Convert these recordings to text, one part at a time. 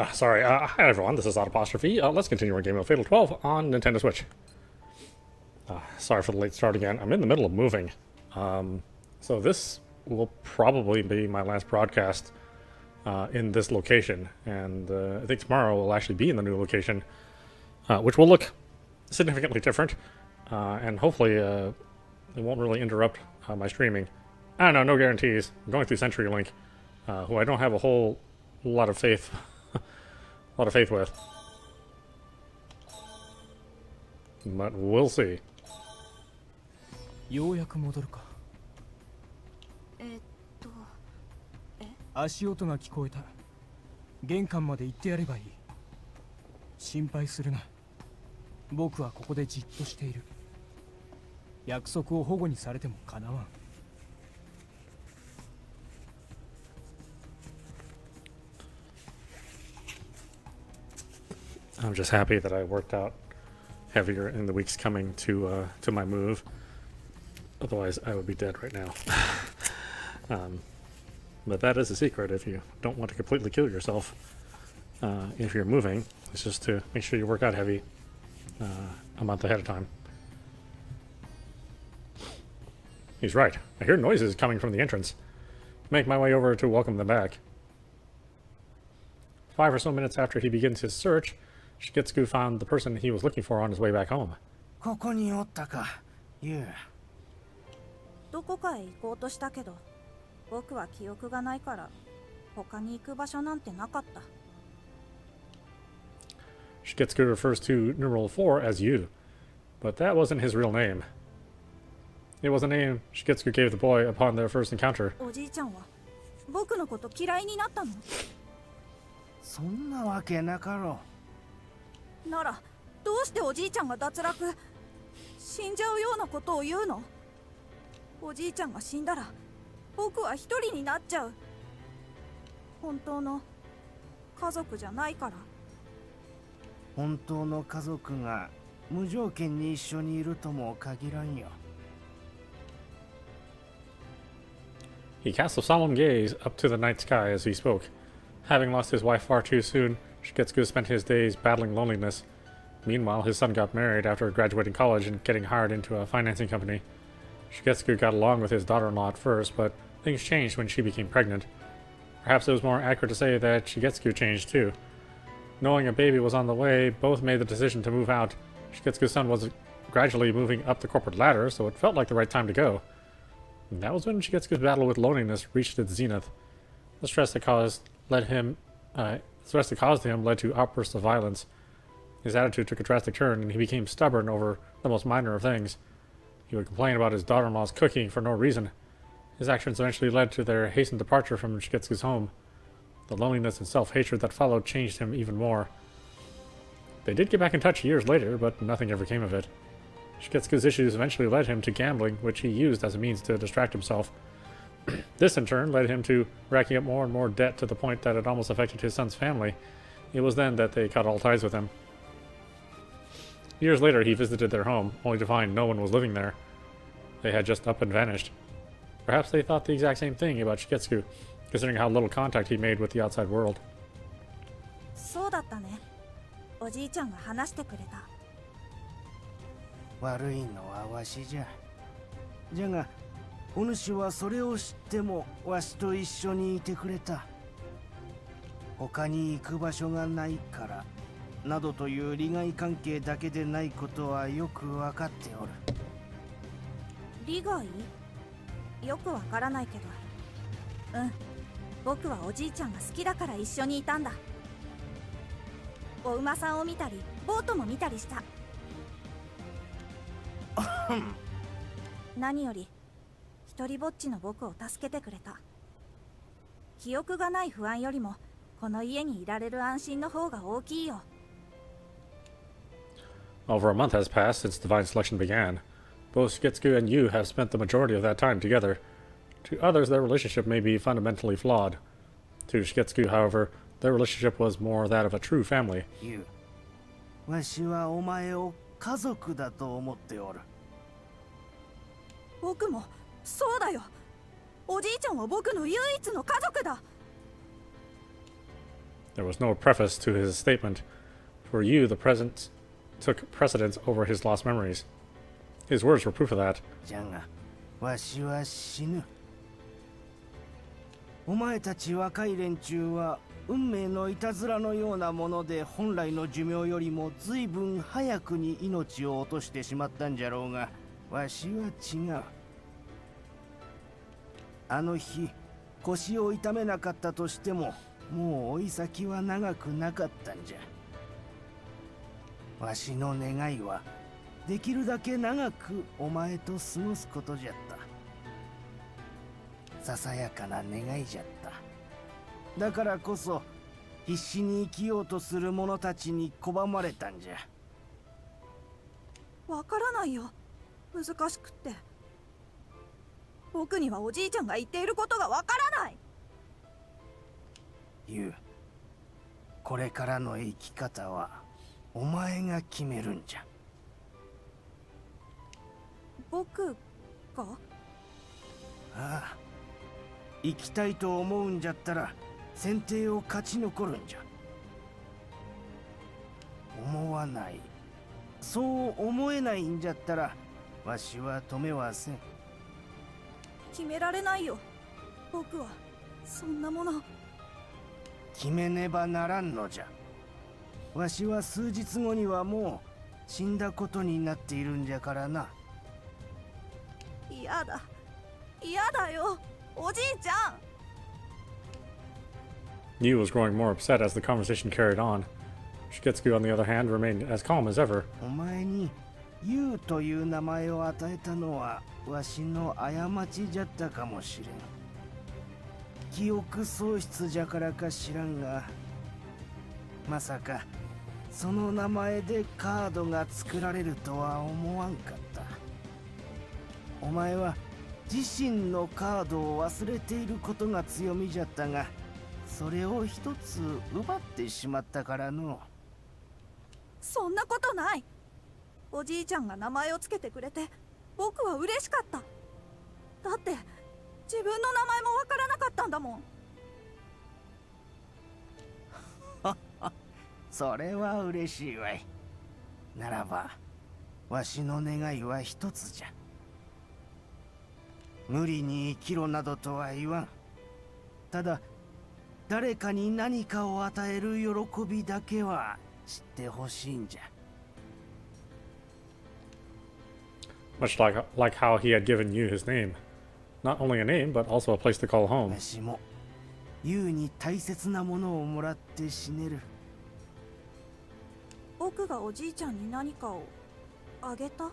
Sorry. Hi everyone, this is audap. Let's continue our game of Fatal 12 on Nintendo Switch. Sorry for the late start again. I'm in the middle of moving. So this will probably be my last broadcast in this location. And I think tomorrow will actually be in the new location, which will look significantly different. And hopefully it won't really interrupt my streaming. I don't know, no guarantees. I'm going through CenturyLink, who I don't have a whole lot of faith with. But we'll see. ようやく戻るか。足音が聞こえた。玄関まで行ってやればいい。心配するな。僕はここでじっとしている。約束を保護にされてもかなわん。I'm just happy that I worked out heavier in the weeks coming to my move. Otherwise, I would be dead right now. But that is a secret if you don't want to completely kill yourself. If you're moving, it's just to make sure you work out heavy a month ahead of time. He's right. I hear noises coming from the entrance. Make my way over to welcome them back. 5 or so minutes after he begins his search, Shiketsugu found the person he was looking for on his way back home. ここにおったか、ユウ。どこかへ行こうとしたけど、僕は記憶がないから他に行く場所なんてなかった。Shiketsugu refers to numeral 4 as Yu, but that wasn't his real name. It was a name Shiketsugu gave the boy upon their first encounter. おじいちゃんは僕のこと嫌いになったの？そんなわけなかろう。ならどうしておじいちゃんが脱落、死んじゃうようなことを言うの？おじいちゃんが死んだら僕は一人になっちゃう。本当の家族じゃないから。本当の家族が無条件に一緒にいるとも限らんよ。He cast a solemn gaze up to the night sky as he spoke. Having lost his wife far too soon, Shiketsugu spent his days battling loneliness. Meanwhile, his son got married after graduating college and getting hired into a financing company. Shiketsugu got along with his daughter-in-law at first, but things changed when she became pregnant. Perhaps it was more accurate to say that Shiketsugu changed too. Knowing a baby was on the way, both made the decision to move out. Shiketsugu's son was gradually moving up the corporate ladder, so it felt like the right time to go. And that was when Shiketsugu's battle with loneliness reached its zenith. The stress that caused him led to outbursts of violence. His attitude took a drastic turn, and he became stubborn over the most minor of things. He would complain about his daughter-in-law's cooking for no reason. His actions eventually led to their hastened departure from Shiketsugu's home. The loneliness and self-hatred that followed changed him even more. They did get back in touch years later, but nothing ever came of it. Shiketsugu's issues eventually led him to gambling, which he used as a means to distract himself. This, in turn, led him to racking up more and more debt to the point that it almost affected his son's family. It was then that they cut all ties with him. Years later, he visited their home, only to find no one was living there. They had just up and vanished. Perhaps they thought the exact same thing about Shiketsugu, considering how little contact he made with the outside world. そうだったね。おじいちゃんが話してくれた。悪いのはわしじゃ。じゃが、お主はそれを知ってもわしと一緒にいてくれた。他に行く場所がないから、などという利害関係だけでないことはよくわかっておる。利害？よくわからないけど。うん。僕はおじいちゃんが好きだから一緒にいたんだ。お馬さんを見たり、ボートも見たりした。何より一人ぼっちの僕を助けてくれた。記憶がない不安よりもこの家にいられる安心の方が大きいよ。Over a month has passed since Divine Selection began. Both Shiketsugu and Yu have spent the majority of that time together. To others, their relationship may be fundamentally flawed. To Shiketsugu, however, their relationship was more that of a true family. ユウ、わしはお前を家族だと思っておる。僕もそうだよ。おじいちゃんは僕の唯一の家族だ。There was no preface to his statement. For you, the present took precedence over his lost memories. His words were proof of that. じゃがわしは死ぬ。お前たち若い連中は運命のいたずらのようなもので本来の寿命よりも随分早くに命を落としてしまったんじゃろうが、わしは違う。あの日腰を痛めなかったとしても、もう追い先は長くなかったんじゃ。わしの願いはできるだけ長くお前と過ごすことじゃった。ささやかな願いじゃった。だからこそ必死に生きようとする者たちに拒まれたんじゃ。わからないよ、難しくって。僕にはおじいちゃんが言っていることがわからない。ユウ、これからの生き方はお前が決めるんじゃ。僕が？ああ、生きたいと思うんじゃったら選定を勝ち残るんじゃ。思わない、そう思えないんじゃったらわしは止めはせん。決められないよ、僕はそんなもの。決めねばならんのじゃ。わしは数日後にはもう死んだことになっているんじゃからな。嫌だ、嫌だよ、おじいちゃん。Yu was growing more upset as the conversation carried on. Shiketsugu, on the other hand, remained as calm as ever. お前にユウという名前を与えたのはわしの過ちじゃったかもしれん。記憶喪失じゃからか知らんが、まさかその名前でカードが作られるとは思わんかった。お前は自身のカードを忘れていることが強みじゃったが、それを一つ奪ってしまったからの。そんなことない。おじいちゃんが名前をつけてくれて僕は嬉しかった。だって自分の名前もわからなかったんだもん。それは嬉しいわい。ならばわしの願いは一つじゃ。無理に生きろなどとは言わん。ただ誰かに何かを与える喜びだけは知ってほしいんじゃ。Much like how he had given you his name. Not only a name, but also a place to call home. わしもユウに大切なものをもらって死ねる。僕がおじいちゃんに何かをあげた？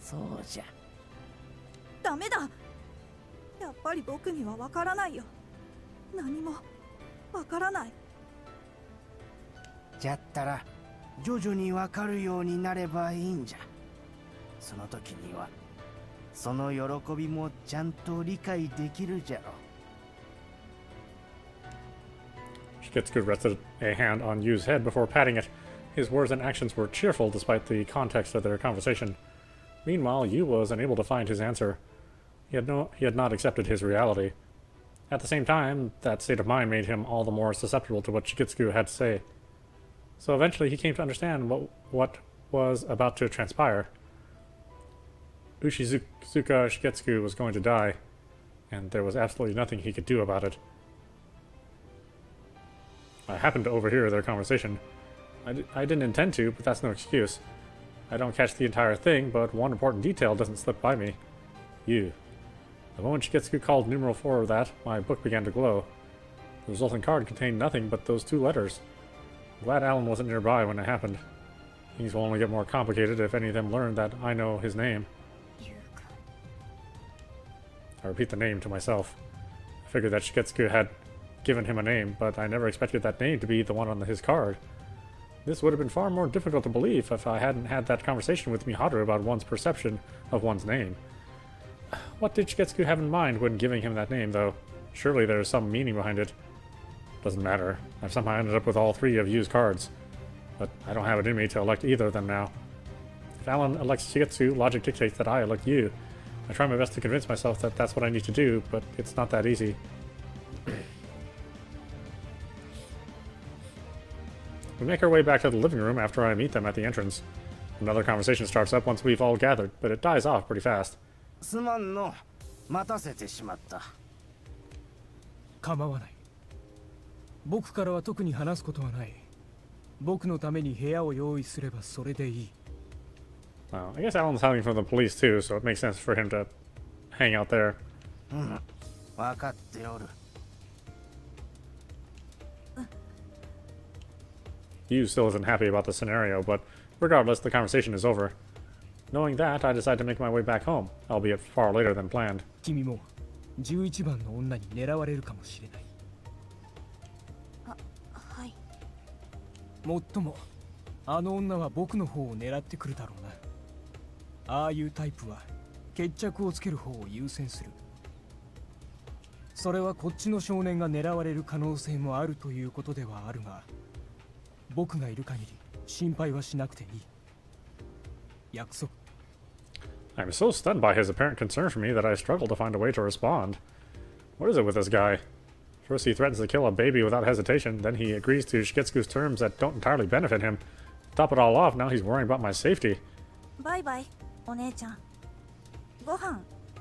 そうじゃ。ダメだ。やっぱり僕にはわからないよ。何もわからない。じゃったら徐々にわかるようになればいいんじゃ。その時にはその喜びもちゃんと理解できるじゃろ。Shiketsugu rested a hand on Yu's head before patting it. His words and actions were cheerful despite the context of their conversation. Meanwhile, Yu was unable to find his answer. He had not accepted his reality. At the same time, that state of mind made him all the more susceptible to what Shiketsugu had to say. So eventually he came to understand what was about to transpire. Ushizuka Shiketsugu was going to die, and there was absolutely nothing he could do about it. I happened to overhear their conversation. I didn't intend to, but that's no excuse. I don't catch the entire thing, but one important detail doesn't slip by me. You. The moment Shiketsugu called numeral 4 of that, my book began to glow. The resulting card contained nothing but those two letters. I'm glad Alan wasn't nearby when it happened. Things will only get more complicated if any of them learn that I know his name. I repeat the name to myself. I figured that Shiketsugu had given him a name, but I never expected that name to be the one on his card. This would have been far more difficult to believe if I hadn't had that conversation with Miharu about one's perception of one's name. What did Shiketsugu have in mind when giving him that name, though? Surely there is some meaning behind it. Doesn't matter. I've somehow ended up with all three of Yu's cards. But I don't have it in me to elect either of them now. If Alan elects Shiketsugu, logic dictates that I elect Yu. I try my best to convince myself that that's what I need to do, but it's not that easy. We make our way back to the living room after I meet them at the entrance. Another conversation starts up once we've all gathered, but it dies off pretty fast. すまんの、待たせてしまった。構わない。僕からは特に話すことはない。僕のために部屋を用意すればそれでいい。Well, I guess Alan's hiding from the police too, so it makes sense for him to hang out there. うん、分かっておる。Yu still isn't happy about the scenario, but regardless, the conversation is over. Knowing that, I decide to make my way back home, albeit far later than planned. 君も11番の女に狙われるかもしれない。はい。もっとも、あの女は僕の方を狙ってくるだろうな。ああいうタイプは決着をつける方を優先する。それはこっちの少年が狙われる可能性もあるということではあるが、僕がいる限り心配はしなくていい。約束。I'm so stunned by his apparent concern for me that I struggle to find a way to respond. What is it with this guy? First he threatens to kill a baby without hesitation, then he agrees to Shiketsuku's terms that don't entirely benefit him. To top it all off, now he's worrying about my safety. バイバイ、お姉ちゃん。ご飯、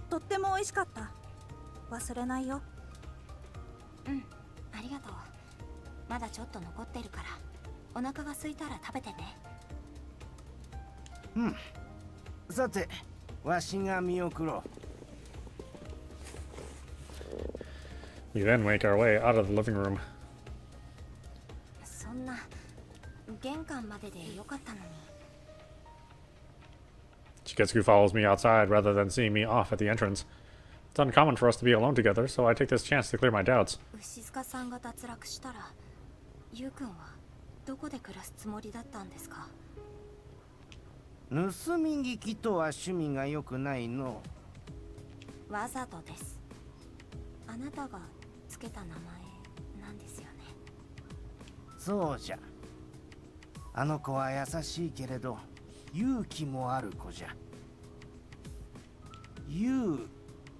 とっても美味しかった。忘れないよ。うん、ありがとう。まだちょっと残ってるから、お腹が空いたら食べてね。うん。さて、わしが見送ろう。We then make our way out of the living room. そんな、玄関まででよかったのに。Shiketsuku follows me outside rather than seeing me off at the entrance. It's uncommon for us to be alone together, so I take this chance to clear my doubts. 牛塚さんが脱落したら、ゆうくんはどこで暮らすつもりだったんですか？盗み聞きとは趣味が良くないの。わざとです。あなたがつけた名前なんですよね。そうじゃ。あの子は優しいけれど勇気もある子じゃ。勇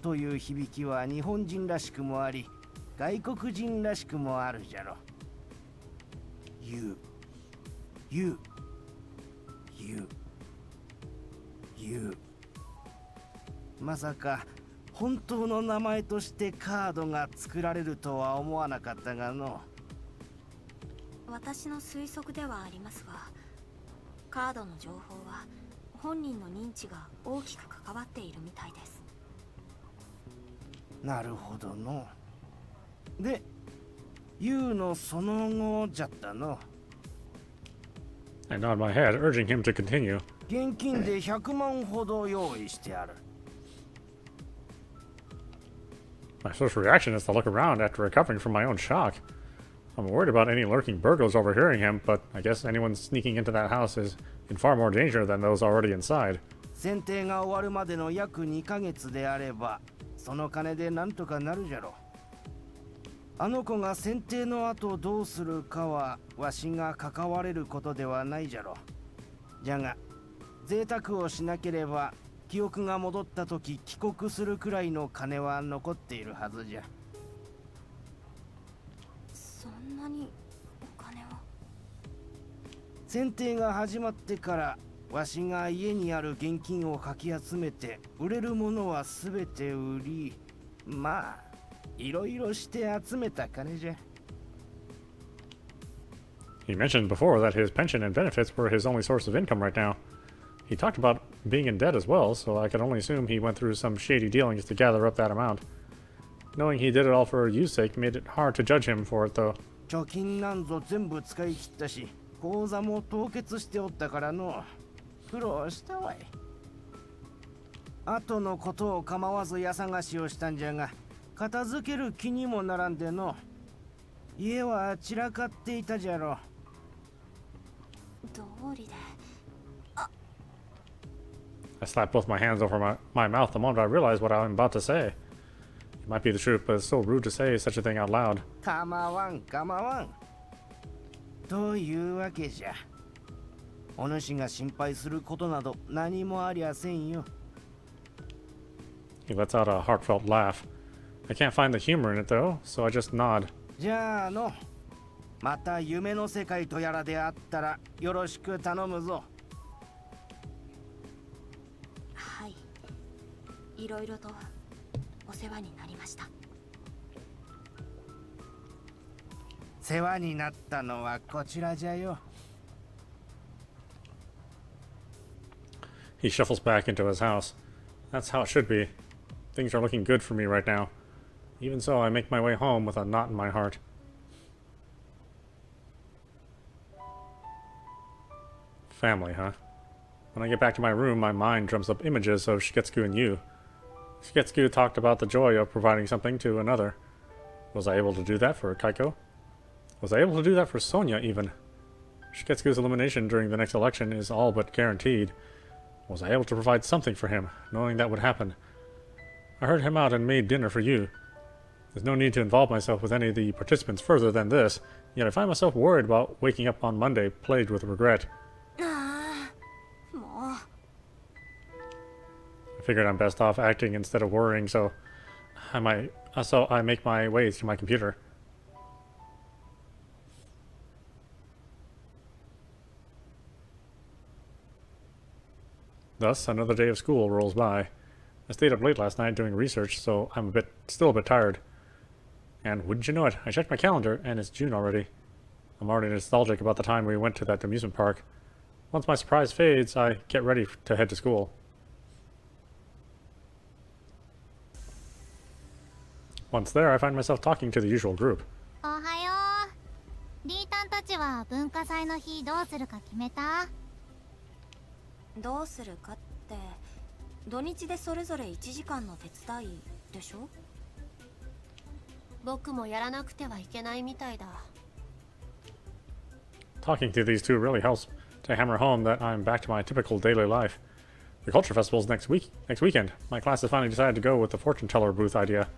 という響きは日本人らしくもあり、外国人らしくもあるじゃろ。勇まさか本当の名前としてカードが作られるとは思わなかったがの。私の推測ではありますが、カードの情報は本人の認知が大きく関わっているみたいです。なるほどの。で、ユウのその後じゃったの。I nod my head, urging him to continue. 現金で100万ほど用意してある。My first reaction is to look around after recovering from my own shock. I'm worried about any lurking burglars overhearing him, but I guess anyone sneaking into that house is in far more danger than those already inside. 選定が終わるまでの約2ヶ月であれば、その金でなんとかなるじゃろ。あの子が選定の後どうするかはわしが関われることではないじゃろ。じゃが贅沢をしなければ記憶が戻った時帰国するくらいの金は残っているはずじゃ。そんなにお金を？選定が始まってからわしが家にある現金をかき集めて売れるものはすべて売り、まあいろいろして集めた金じゃ。He mentioned before that his pension and benefits were his only source of income right now. He talked about being in debt as well, so I could only assume he went through some shady dealings to gather up that amount. Knowing he did it all for Yu's sake made it hard to judge him for it, though. 貯金なんぞ全部使い切ったし、口座も凍結しておったからの。苦労したわい。後のことを構わず家探しをしたんじゃが、片付ける気にもならんでの。家は散らかっていたじゃろ。道理で。I slapped both my hands over my mouth the moment I realized what I'm about to say. It might be the truth, but it's so rude to say such a thing out loud. 構わん。というわけじゃ。お主が心配することなど何もありゃせんよ。He lets out a heartfelt laugh. I can't find the humor in it though, so I just nod. じゃあの、また夢の世界とやらであったらよろしく頼むぞ。はい、いろいろとお世話になりました。世話になったのはこちらじゃよ。He shuffles back into his house. That's how it should be. Things are looking good for me right now. Even so, I make my way home with a knot in my heart. Family, huh? When I get back to my room, my mind drums up images of Shiketsugu and you. Shiketsugu talked about the joy of providing something to another. Was I able to do that for Kaiko? Was I able to do that for Sonia, even? Shiketsugu's elimination during the next election is all but guaranteed. Was I able to provide something for him, knowing that would happen? I heard him out and made dinner for you. There's no need to involve myself with any of the participants further than this, yet I find myself worried about waking up on Monday plagued with regret. I figured I'm best off acting instead of worrying, so I make my way to my computer. Thus, another day of school rolls by. I stayed up late last night doing research, so I'm still a bit tired. And wouldn't you know it, I checked my calendar, and it's June already. I'm already nostalgic about the time we went to that amusement park. Once my surprise fades, I get ready to head to school. Once there, I find myself talking to the usual group. おはよう。リータンたちは文化祭の日どうするか決めた？どうするかって、土日でそれぞれ1時間の手伝いでしょ？僕もやらなくてはいけないみたいだ。Talking to these two really helps to hammer home that I'm back to my typical daily life. The culture festival's next weekend. My class has finally decided to go with the fortune teller booth idea.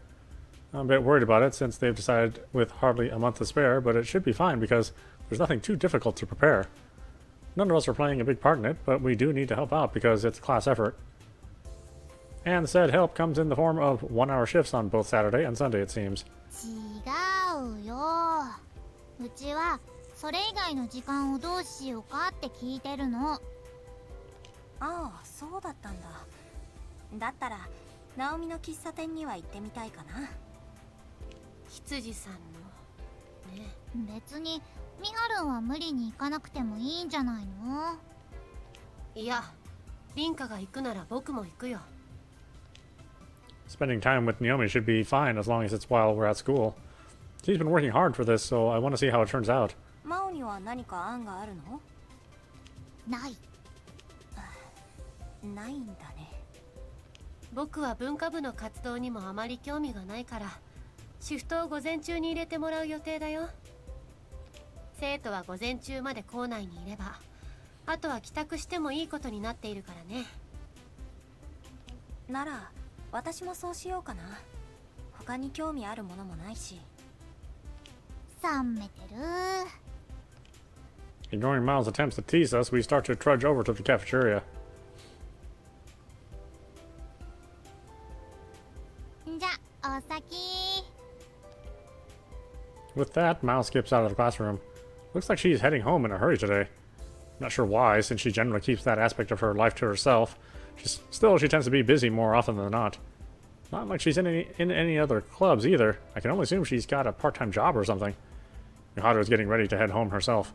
I'm a bit worried about it since they've decided with hardly a month to spare, but it should be fine because there's nothing too difficult to prepare. None of us are playing a big part in it, but we do need to help out because it's a class effort. And said help comes in the form of 1-hour shifts on both Saturday and Sunday, it seems. 違うよ。うちはそれ以外の時間をどうしようかって聞いてるの。ああ、そうだったんだ。だったら、ナオミの喫茶店には行ってみたいかな。羊さんのね。別にミハルンは無理に行かなくてもいいんじゃないの？いや、リンカが行くなら僕も行くよ。Spending time with Naomi should be fine as long as it's while we're at school. She's been working hard for this, so I want to see how it turns out. マオには何か案があるの？ない。ないんだね。僕は文化部の活動にもあまり興味がないから、シフトを午前中に入れてもらう予定だよ。生徒は午前中まで校内にいれば、あとは帰宅してもいいことになっているからね。なら、私もそうしようかな。他に興味あるものもないし。冷めてる。Ignoring Miles' attempts to tease us, we start to trudge over to the cafeteria. じゃ、お先。With that, Miles skips out of the classroom. Looks like she's heading home in a hurry today. Not sure why, since she generally keeps that aspect of her life to herself. She tends to be busy more often than not. Not like she's in any other clubs either. I can only assume she's got a part-time job or something. Miharu is getting ready to head home herself.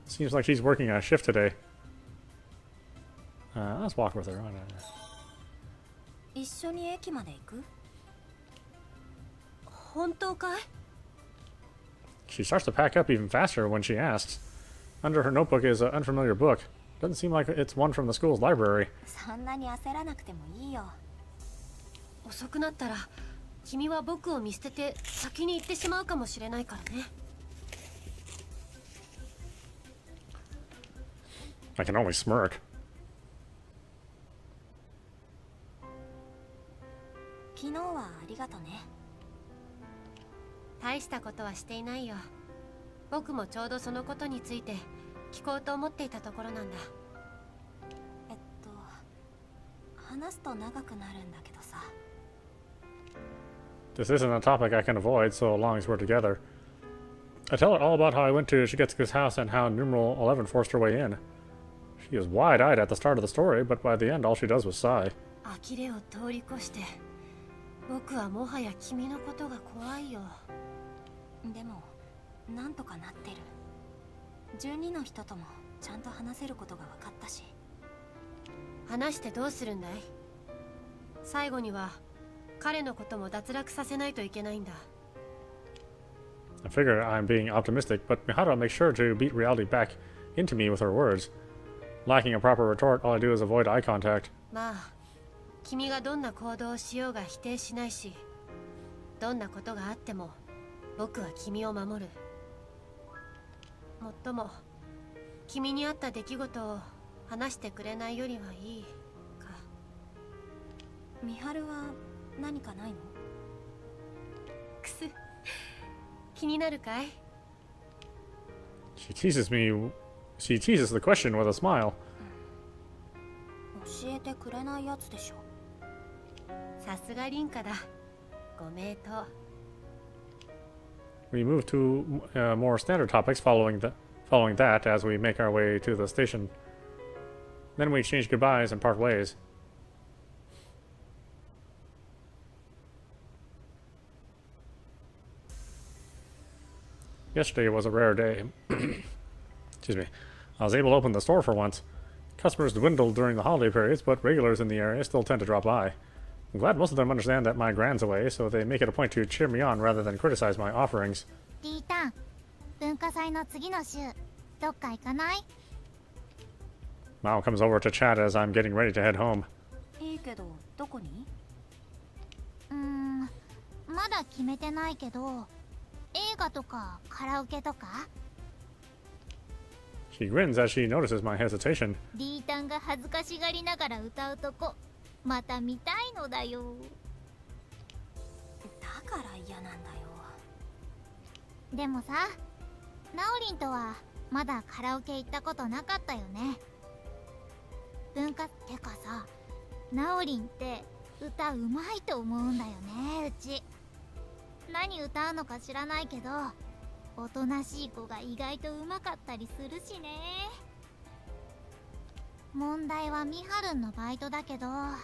Seems like she's working a shift today. Let's walk with her. 一緒に駅まで行く？本当かい？ She starts to pack up even faster when she asks. Under her notebook is an unfamiliar book. Doesn't seem like it's one from the school's library. そんなに焦らなくてもいいよ。遅くなったら、君は僕を見捨てて先に行ってしまうかもしれないからね。I can only smirk. 昨日はありがとね。大したことはしていないよ。僕もちょうどそのことについて聞こうと思っていたところなんだ。話すと長くなるんだけどさ。This isn't a topic I can avoid so long as we're together. I tell her all about how I went to Shigetsuka's house and how numeral 11 forced her way in. She is wide-eyed at the start of the story, but by the end all she does was sigh. 呆れを通り越して僕はもはや君のことが怖いよ。でもなんとかなってる。12の人ともちゃんと話せることが分かったし。話してどうするんだい？最後には彼のことも脱落させないといけないんだ。I figure I'm being optimistic, but Miharu makes sure to beat reality back into me with her words. Lacking a proper retort, all I do is avoid eye contact. まあ君がどんな行動をしようが否定しないし、どんなことがあっても僕は君を守る。もっとも君にあった出来事を話してくれないよりはいいか。美晴は何かないの？くす、気になるかい？ She teases the question with a smile. 教えてくれないやつでしょ。さすが凛花だ。ご名答。We move to more standard topics following that as we make our way to the station. Then we exchange goodbyes and part ways. Yesterday was a rare day. Excuse me. I was able to open the store for once. Customers dwindled during the holiday periods, but regulars in the area still tend to drop by. I'm glad most of them understand that my grand's away, so they make it a point to cheer me on rather than criticize my offerings. リータン、文化祭の次の週どっか行かない？ Mao comes over to chat as I'm getting ready to head home. いいけどどこに？まだ決めてないけど、映画とかカラオケとか？ She grins as she notices my hesitation. リータンが恥ずかしがりながら歌うとこ、また見たいのだよ。だから嫌なんだよ。でもさ、ナオリンとはまだカラオケ行ったことなかったよね。ってかさ、ナオリンって歌うまいと思うんだよね、うち。何歌うのか知らないけど、おとなしい子が意外とうまかったりするしね。問題はミハルンのバイトだけど、なん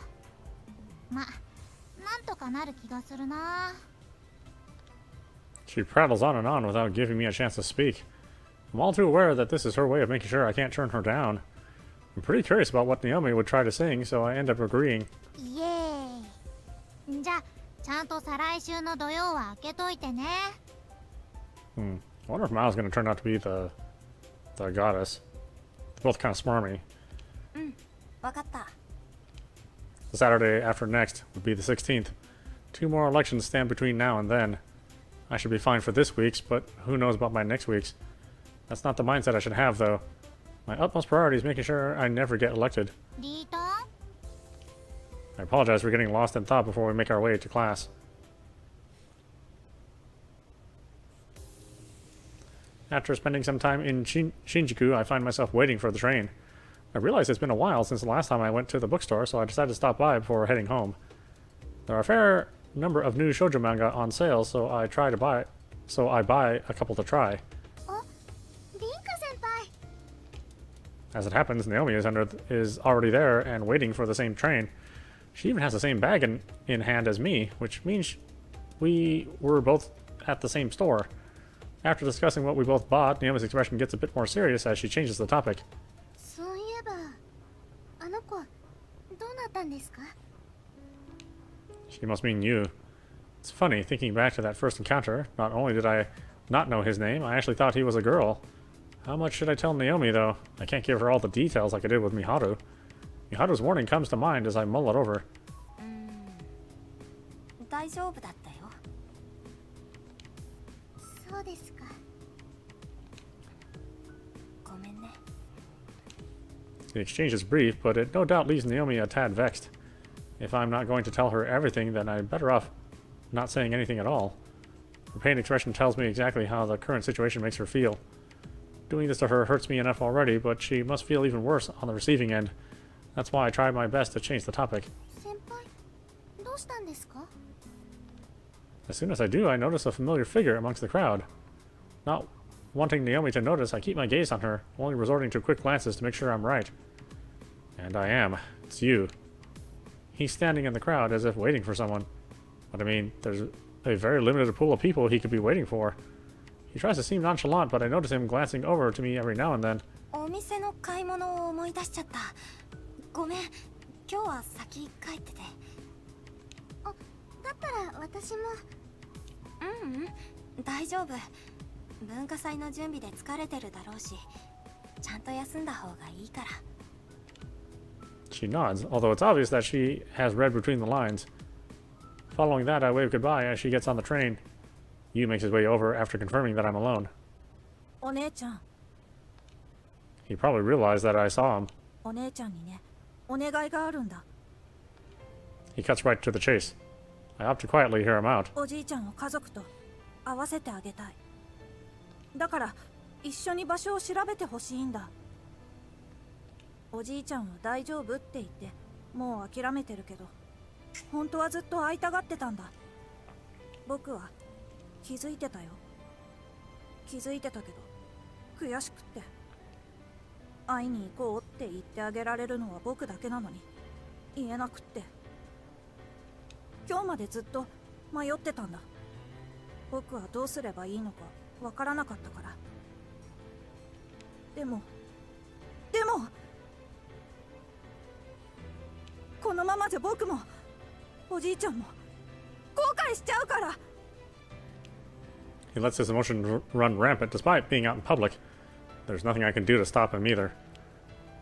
とかなる気がするな。She prattles on and on without giving me a chance to speak. I'm all too aware that this is her way of making sure I can't turn her down. I'm pretty curious about what Naomi would try to sing, so I end up agreeing. イエーイ。じゃあ、ちゃんと再来週の土曜は開けといてね。I wonder if Mao's going to turn out to be the goddess. They're both kind of smarmy. わかった。The Saturday after next would be the 16th. 2 more elections stand between now and then. I should be fine for this week's, but who knows about my next week's. That's not the mindset I should have, though. My utmost priority is making sure I never get elected. リータン？ I apologize for getting lost in thought before we make our way to class. After spending some time in Shinjuku, I find myself waiting for the train. I realize it's been a while since the last time I went to the bookstore, so I decided to stop by before heading home. There are a fair number of new shoujo manga on sale, so I buy a couple to try. お、リンカ先輩。 As it happens, Naomi is already there and waiting for the same train. She even has the same bag in hand as me, which means we were both at the same store. After discussing what we both bought, Naomi's expression gets a bit more serious as she changes the topic. そういえば、あの子、どうなったんですか？ She must mean you. It's funny, thinking back to that first encounter, not only did I not know his name, I actually thought he was a girl. How much should I tell Naomi, though? I can't give her all the details like I did with Miharu. Miharu's warning comes to mind as I mull it over. 大丈夫だったよ。そうですか。ごめんね。The exchange is brief, but it no doubt leaves Naomi a tad vexed. If I'm not going to tell her everything, then I'm better off not saying anything at all. Her pain expression tells me exactly how the current situation makes her feel. Doing this to her hurts me enough already, but she must feel even worse on the receiving end. That's why I tried my best to change the topic. 先輩、どうしたんですか？ As soon as I do, I notice a familiar figure amongst the crowd. Not wanting Naomi to notice, I keep my gaze on her, only resorting to quick glances to make sure I'm right. And I am. It's you. He's standing in the crowd as if waiting for someone. But I mean, there's a very limited pool of people he could be waiting for. He tries to seem nonchalant, but I notice him glancing over to me every now and then. お店の買い物を思い出しちゃった。ごめん、今日は先帰ってて。だったら私も。大丈夫。文化祭の準備で疲れてるだろうし、ちゃんと休んだ方がいいから。She nods, although it's obvious that she has read between the lines. Following that, I wave goodbye as she gets on the train. Yu makes his way over after confirming that I'm alone. お姉ちゃん、 He probably realized that I saw him. お姉ちゃんにね、お願いがあるんだ。 He cuts right to the chase. I opt to quietly hear him out. おじいちゃんを家族と会わせてあげたい。だから一緒に場所を調べてほしいんだ。おじいちゃんは大丈夫って言ってもう諦めてるけど、本当はずっと会いたがってたんだ。僕は気づいてたよ。気づいてたけど悔しくって、会いに行こうって言ってあげられるのは僕だけなのに言えなくって、今日までずっと迷ってたんだ。僕はどうすればいいのかわからなかったから。でもこのままじゃ僕もおじいちゃんも後悔しちゃうから。 He lets his emotions run rampant despite being out in public. There's nothing I can do to stop him either.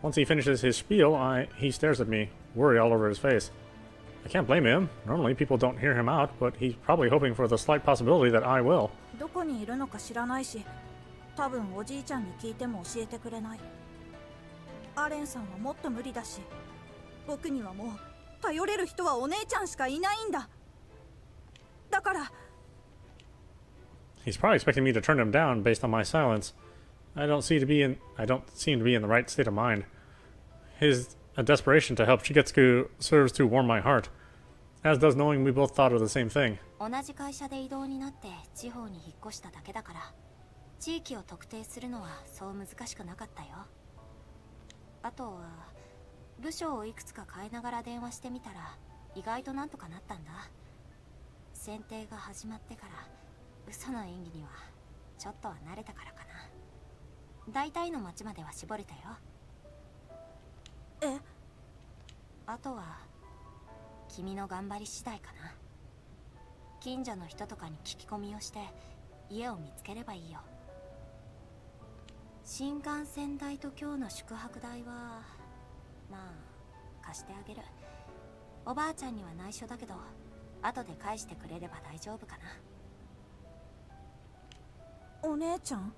Once he finishes his spiel, he stares at me, worry all over his face. I can't blame him. Normally people don't hear him out, but he's probably hoping for the slight possibility that I will. どこにいるのか知らないし、多分おじいちゃんに聞いても教えてくれない。アレンさんはもっと無理だし、僕にはもう頼れる人はお姉ちゃんしかいないんだ。だから。 He's probably expecting me to turn him down based on my silence. I don't seem to be in the right state of mind. His desperation to help Shigetsugu serves to warm my heart, as does knowing we both thought of the same thing. 同じ会社で異動になって地方に引っ越しただけだから、地域を特定するのはそう難しくなかったよ。あとは部署をいくつか変えながら電話してみたら意外となんとかなったんだ。選定が始まってから嘘の演技にはちょっとは慣れたからかな。大体の町までは絞れたよ。え？あとは君の頑張り次第かな。近所の人とかに聞き込みをして家を見つければいいよ。新幹線代と今日の宿泊代はまあ貸してあげる。おばあちゃんには内緒だけど後で返してくれれば大丈夫かな。お姉ちゃん？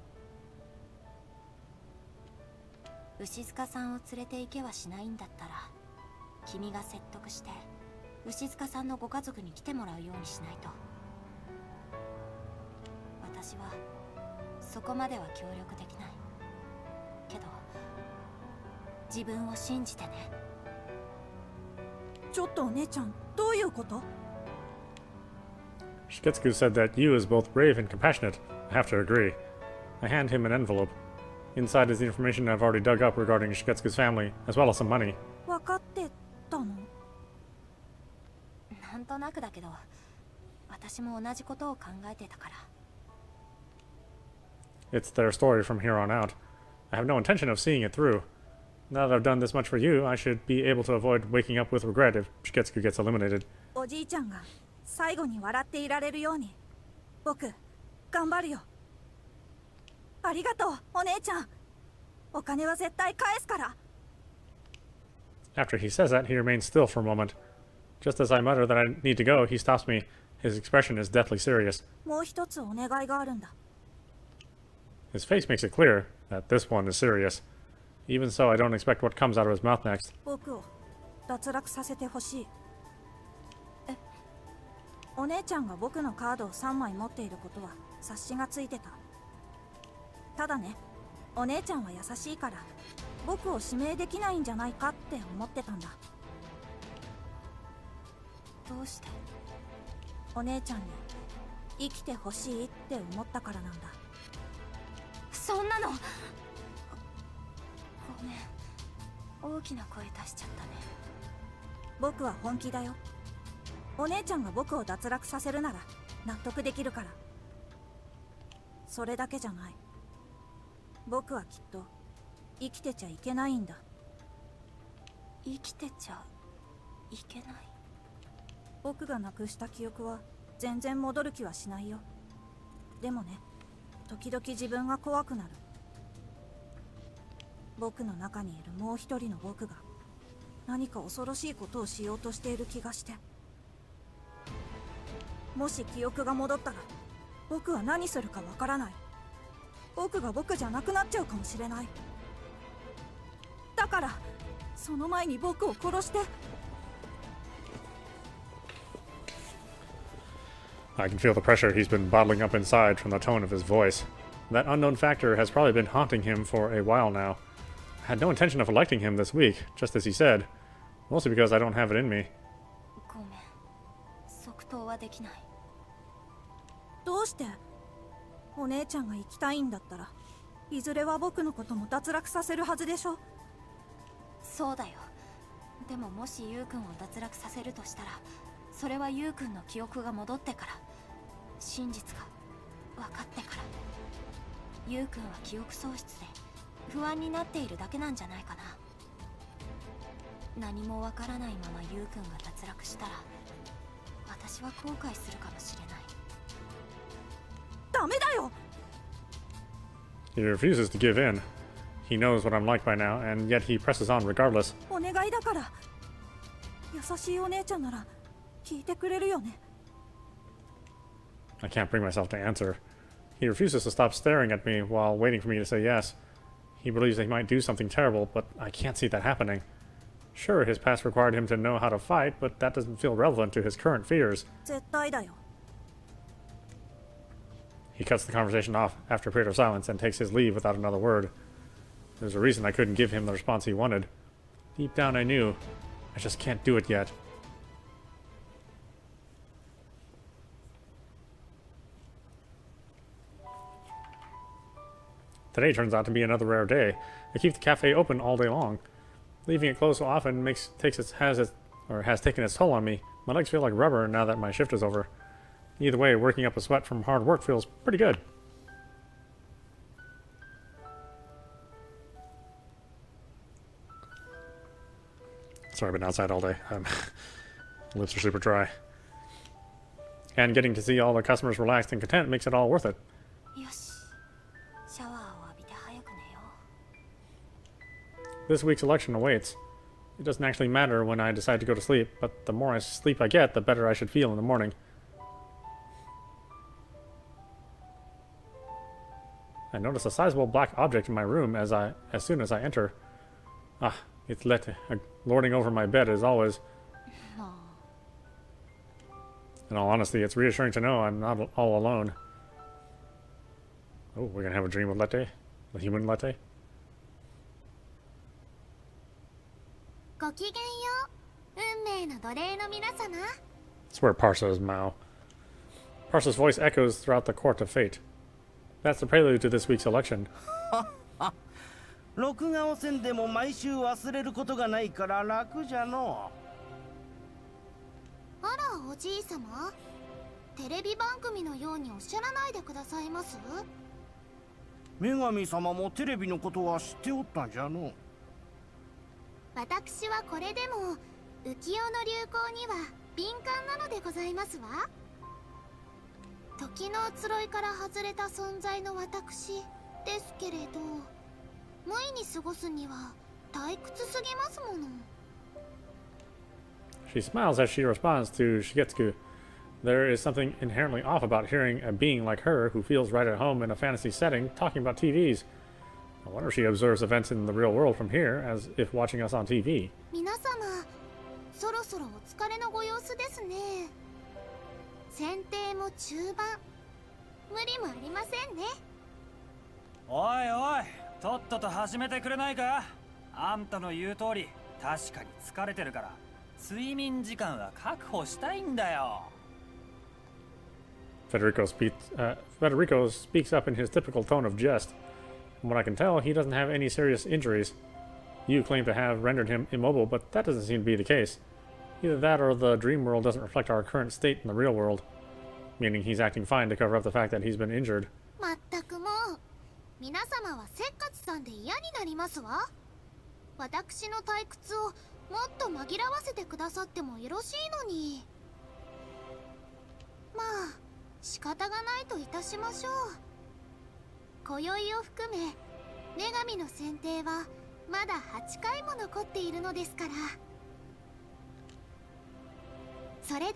牛塚さんを連れて行けはしないんだったら、君が説得して牛塚さんのご家族に来てもらうようにしないと。私はそこまでは協力できないけど、自分を信じてね。ちょっとお姉ちゃん、どういうこと？ Shigetsugu said that Yu is both brave and compassionate. I have to agree. I hand him an envelope. Inside is the information I've already dug up regarding Shigetsugu's family, as well as some money. 分かってたの？なんとなくだけど、私も同じことを考えてたから。It's their story from here on out. I have no intention of seeing it through. Now that I've done this much for you, I should be able to avoid waking up with regret if Shigetsugu gets eliminated. おじいちゃんが最後に笑っていられるように、僕頑張るよ。ありがとう、お姉ちゃん。お金は絶対返すから。 After he says that, he remains still for a moment. Just as I mutter that I need to go, he stops me. His expression is deathly serious. もう一つお願いがあるんだ。 His face makes it clear that this one is serious. Even so, I don't expect what comes out of his mouth next. 僕を脱落させてほしい。お姉ちゃんが僕のカードを3枚持っていることは察しがついてた。ただね、お姉ちゃんは優しいから僕を指名できないんじゃないかって思ってたんだ。どうして？お姉ちゃんに生きてほしいって思ったからなんだ。そんなの。ごめん、大きな声出しちゃったね。僕は本気だよ。お姉ちゃんが僕を脱落させるなら納得できるから。それだけじゃない。僕はきっと生きてちゃいけないんだ。生きてちゃいけない？僕がなくした記憶は全然戻る気はしないよ。でもね、時々自分が怖くなる。僕の中にいるもう一人の僕が何か恐ろしいことをしようとしている気がして。もし記憶が戻ったら僕は何するかわからない。僕が僕じゃなくなっちゃうかもしれない。だからその前に僕を殺して。I can feel the pressure he's been bottling up inside from the tone of his voice. That unknown factor has probably been haunting him for a while now. I had no intention of electing him this week, just as he said. Mostly because I don't have it in me. ごめん、即答はできない。どうして？お姉ちゃんが生きたいんだったらいずれは僕のことも脱落させるはずでしょ。そうだよ。でももしユウくんを脱落させるとしたら、それはユウくんの記憶が戻ってから、真実が分かってから。ユウくんは記憶喪失で不安になっているだけなんじゃないかな。何もわからないままユウくんが脱落したら、私は後悔するかもしれない。ダメだよ。 He refuses to give in. He knows what I'm like by now, and yet he presses on regardless. お願いだから。優しいお姉ちゃんなら聞いてくれるよね。I can't bring myself to answer. He refuses to stop staring at me while waiting for me to say yes. He believes that he might do something terrible, but I can't see that happening. Sure, his past required him to know how to fight, but that doesn't feel relevant to his current fears. 絶対だよ。 He cuts the conversation off after a period of silence and takes his leave without another word. There's a reason I couldn't give him the response he wanted. Deep down I knew. I just can't do it yet. Today turns out to be another rare day. I keep the cafe open all day long. Leaving it closed so often has taken its toll on me. My legs feel like rubber now that my shift is over. Either way, working up a sweat from hard work feels pretty good. Sorry, I've been outside all day. Lips are super dry. And getting to see all the customers relaxed and content makes it all worth it. よし、シャワーを浴びて早く寝よう。 This week's election awaits. It doesn't actually matter when I decide to go to sleep, but the more sleep I get, the better I should feel in the morning. I notice a sizable black object in my room as soon as I enter. Ah, it's Lette, lording over my bed as always. In all honesty, it's reassuring to know I'm not all alone. Oh, we're gonna have a dream with Lette? The human Lette? ごきげんよう、運命の奴隷の皆様。 Swear Parsa's Mao. Parsa's voice echoes throughout the court of fate. That's the prelude to this week's election. 録画をせんでも毎週忘れることがないから楽じゃの。あら、おじいさま。テレビ番組のようにおっしゃらないでくださいます？女神様もテレビのことは知っておったんじゃの。私はこれでも浮世の流行には敏感なのでございますわ。時の移ろいから外れた存在の私ですけれど、無意に過ごすには退屈すぎますもの。 She smiles as she responds to Shigetsugu. There is something inherently off about hearing a being like her, who feels right at home in a fantasy setting, talking about TVs. I wonder if she observes events in the real world from here, as if watching us on TV. 皆様、そろそろお疲れのご様子ですね。選定も中盤、無理もありませんね。おいおい、とっとと始めてくれないか。あんたの言う通り、確かに疲れてるから、睡眠時間は確保したいんだよ。Federico speaks up in his typical tone of jest. From what I can tell, he doesn't have any serious injuries. You claim to have rendered him immobile, but that doesn't seem to be the case. Either that or the dream world doesn't reflect our current state in the real world. Meaning he's acting fine to cover up the fact that he's been injured. まったくもう皆様はせっかちさんで嫌になりますわ。私の退屈をもっと紛らわせてくださってもよろしいのに。まあ仕方がないといたしましょう。今宵を含め女神の選定はまだ8回も残っているのですから。それでは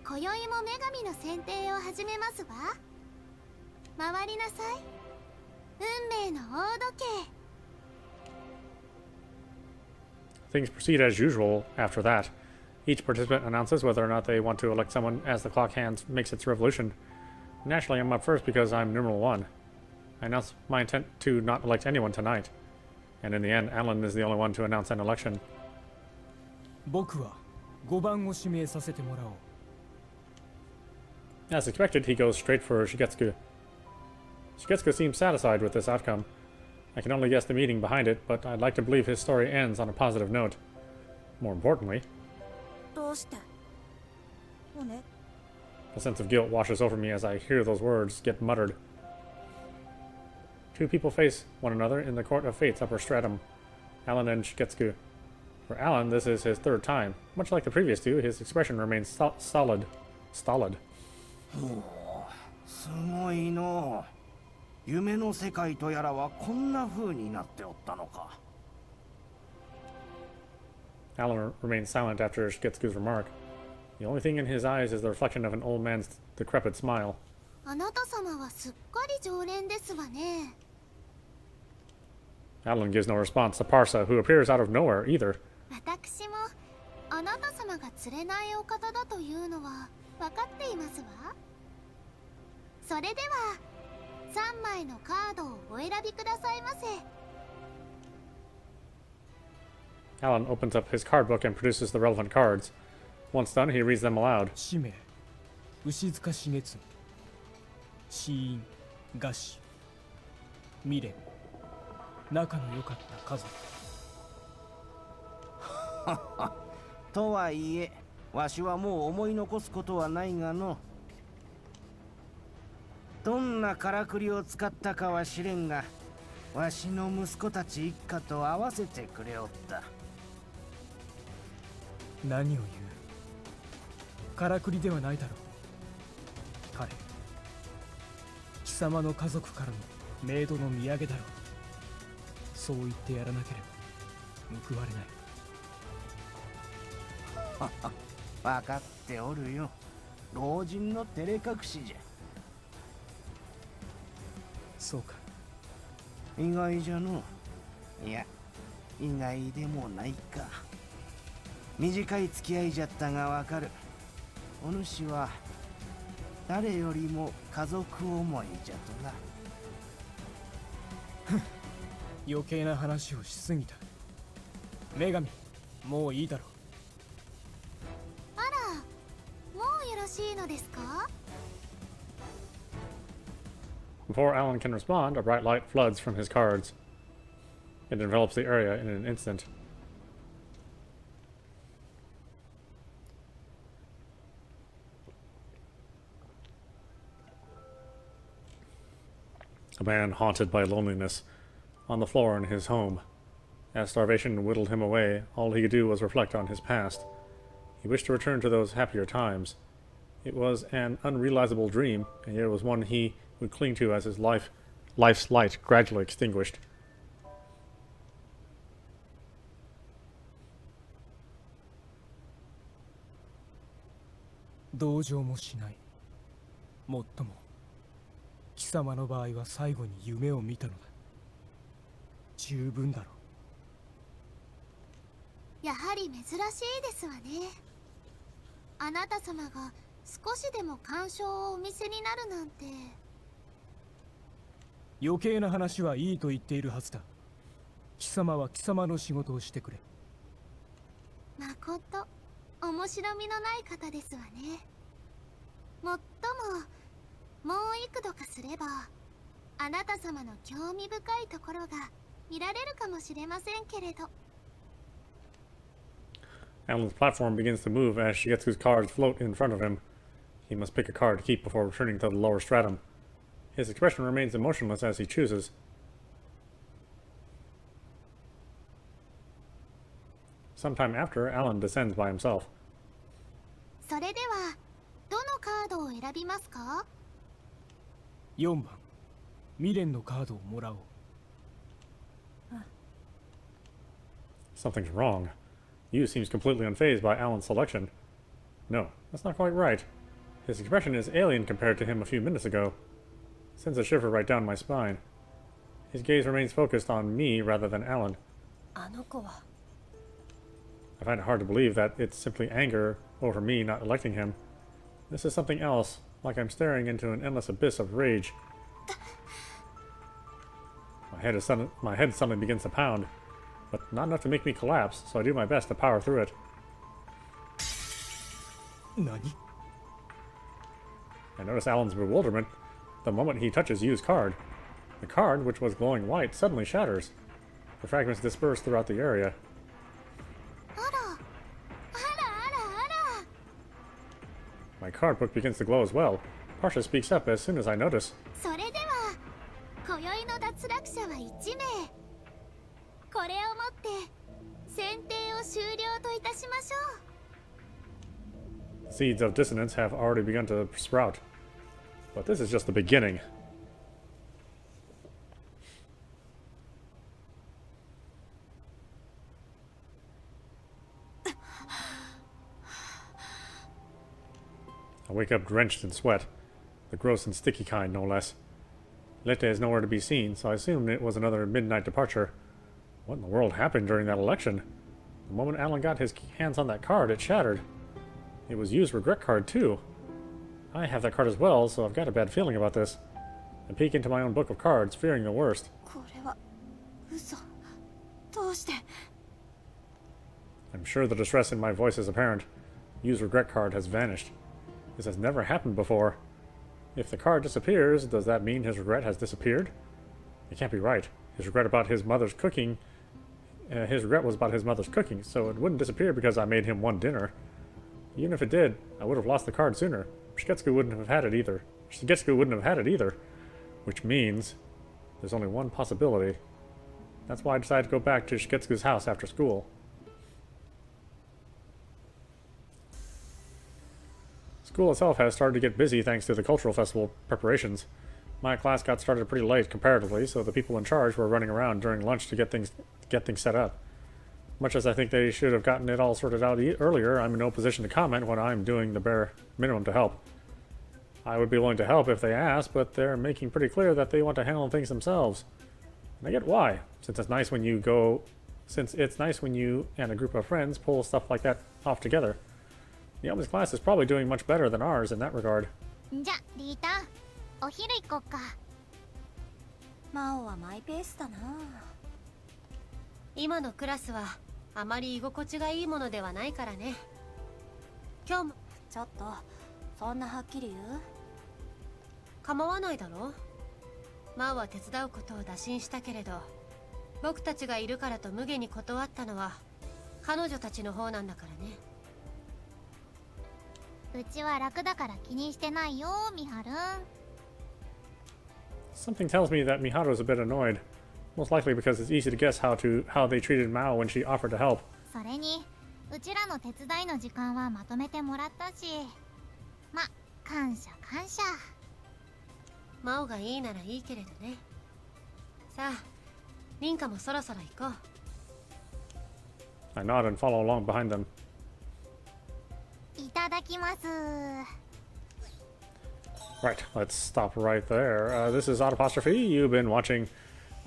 今宵も女神の選定を始めますわ。回りなさい。運命の大時計。 Things proceed as usual after that. Each participant announces whether or not they want to elect someone as the clock hand makes its revolution. Naturally, I'm up first because I'm numeral 1. I announce my intent to not elect anyone tonight. And in the end, Alan is the only one to announce an election. 僕は5番を指名させてもらおう。 As expected, he goes straight for Shigetsugu. Shigetsugu seems satisfied with this outcome. I can only guess the meaning behind it, but I'd like to believe his story ends on a positive note. More importantly, どうしておね a sense of guilt washes over me as I hear those words get muttered. Two people face one another in the court of fate's upper stratum, Alan and Shigetsugu. For Alan, this is his third time. Much like the previous two, his expression remains stolid. すごいのう。夢の世界とやらはこんな風になっておったのか。 Alan remains silent after Shigetsugu's remark. The only thing in his eyes is the reflection of an old man's decrepit smile. あなた様はすっかり常連ですわね。 Alan gives no response to Parsa, who appears out of nowhere either. 私もあなた様が釣れないお方だというのは分かっていますわ。それでは3枚のカードをお選びくださいませ。 Alan opens up his card book and produces the relevant cards. Once done, he reads them aloud. 氏名牛塚重次、死因餓死、未練、仲の良かった家族。とはいえ、わしはもう思い残すことはないがの。どんなからくりを使ったかは知れんが、わしの息子たち一家と合わせてくれおった。何を言う。からくりではないだろう。彼、貴様の家族からのメイドの土産だろう。そう言ってやらなければ報われない。分かっておるよ。老人の照れ隠しじゃ。そうか。意外じゃの。いや、意外でもないか。短い付き合いじゃったがわかる。お主は誰よりも家族思いじゃとな。余計な話をしすぎた。女神、もういいだろう。あら、もうよろしいのですか？ Before Alan can respond, a bright light floods from his cards. It envelops the area in an instant. A man haunted by loneliness, on the floor in his home. As starvation whittled him away, all he could do was reflect on his past. He wished to return to those happier times. It was an unrealizable dream, and yet it was one he would cling to as his life's light gradually extinguished. 同情もしない。もっとも貴様の場合は最後に夢を見たのだ。十分だろう。やはり珍しいですわね。あなた様が少しでも干渉をお見せになるなんて。余計な話はいいと言っているはずだ。貴様は貴様の仕事をしてくれ。まこと面白みのない方ですわね。もっとももう幾度かすればあなた様の興味深いところが見られるかもしれませんけれど。 Alan's platform begins to move as Shigetsu's cards float in front of him. He must pick a card to keep before returning to the lower stratum. His expression remains emotionless as he chooses. Sometime after, Alan descends by himself. それではどのカードを選びますか？ 4番未練のカードをもらおう。 Something's wrong. Yu seems completely unfazed by Alan's selection. No, that's not quite right. His expression is alien compared to him a few minutes ago. It sends a shiver right down my spine. His gaze remains focused on me rather than Alan. あの子は I find it hard to believe that it's simply anger over me not electing him. This is something else, like I'm staring into an endless abyss of rage. My head suddenly begins to pound, but not enough to make me collapse, so I do my best to power through it. 何？ I notice Alan's bewilderment the moment he touches Yu's card. The card, which was glowing white, suddenly shatters. The fragments disperse throughout the area. あらあらあらあら。 My card book begins to glow as well. Parsha speaks up as soon as I notice. それでは今宵の脱落者は1名。これをもって選定を終了といたしましょう。 Seeds of dissonance have already begun to sprout. But this is just the beginning. I wake up drenched in sweat. The gross and sticky kind, no less. Lette is nowhere to be seen, so I assumed it was another midnight departure. What in the world happened during that election? The moment Alan got his hands on that card, it shattered. It was Yu's regret card, too. I have that card as well, so I've got a bad feeling about this. I peek into my own book of cards, fearing the worst. これは嘘。どうして？ I'm sure the distress in my voice is apparent. Yu's regret card has vanished. This has never happened before. If the card disappears, does that mean his regret has disappeared? It can't be right. His regret about his mother's cooking... his regret was about his mother's cooking, so it wouldn't disappear because I made him one dinner. Even if it did, I would have lost the card sooner. Shigetsugu wouldn't have had it either. Which means there's only one possibility. That's why I decided to go back to Shigetsugu's house after school. School itself has started to get busy thanks to the cultural festival preparations. My class got started pretty late comparatively, so the people in charge were running around during lunch to get things set up. Much as I think they should have gotten it all sorted out earlier, I'm in no position to comment when I'm doing the bare minimum to help. I would be willing to help if they asked, but they're making pretty clear that they want to handle things themselves. And I get why, since it's nice when you and a group of friends pull stuff like that off together. Naomi's class is probably doing much better than ours in that regard. じゃ、リータ、お昼行こっか。マオはマイペースだな。今のクラスはあまり居心地がいいものではないからね。今日もちょっとそんなはっきり言う？構わないだろ。マオは手伝うことを打診したけれど、僕たちがいるからと無下に断ったのは彼女たちの方なんだからね。うちは楽だから気にしてないよ、ミハルン。 Something tells me that Miharu's a bit annoyed. Most likely because it's easy to guess how they treated Mao when she offered to help. それに、うちらの手伝いの時間はまとめてもらったし。ま、感謝感謝。マオがいいならいいけれどね。さあ、リンカもそろそろ行こう。I nod and follow along behind them. いただきます。 Right, let's stop right there. This is Audapostrophe. You've been watching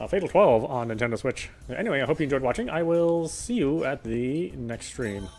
Fatal 12 on Nintendo Switch. Anyway, I hope you enjoyed watching. I will see you at the next stream.